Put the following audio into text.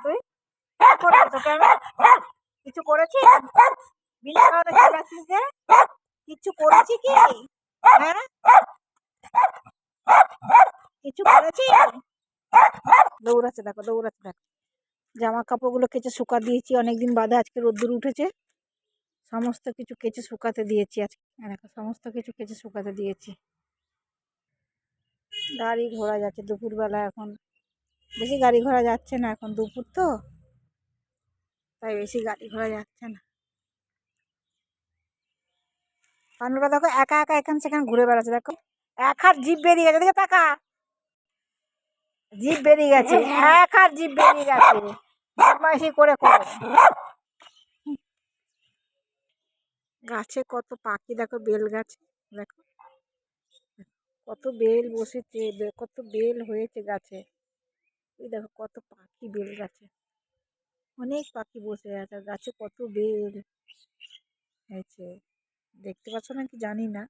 তুই? কি করেছি তোকে আমি? কিছু করেছি? বিনা কারণে চিল্লাচ্ছিস যে? কিচ্ছু করেছি কি? হ্যাঁ, কিছু করেছি? দৌড়াচ্ছে দেখো, দৌড়াচ্ছে দেখো। জামা কাপড়গুলো কেচে শুকা দিয়েছি, অনেকদিন বাদে আজকে রোদ্দুর উঠেছে। সমস্ত কিছু কেচে শুকাতে দিয়েছি আজকে। দেখো সমস্ত কিছু কেচে শুকাতে দিয়েছি। গাড়ি ঘোড়া যাচ্ছে দুপুরবেলা, এখন বেশি গাড়ি ঘোড়া যাচ্ছে না, এখন দুপুর তো, তাই বেশি গাড়ি ঘোড়া যাচ্ছে না। পানুরা দেখো একা একা এখান সেখানে ঘুরে বেড়াচ্ছে, দেখো এক হাত জিভ বেরিয়ে গেছে, দেখে টাকা জিভ বেরিয়ে গেছে, এক হাত জিভ বেরিয়ে গেছে, বদমাইশি করে করে। গাছে কত পাখি দেখো, বেল গাছে দেখো কত বেল বসেছে, কত বেল হয়েছে গাছে। এই দেখো কত পাখি বেল গাছে, অনেক পাখি বসে আছে গাছে, কত বেল হয়েছে। দেখতে পাচ্ছ না কি জানি না।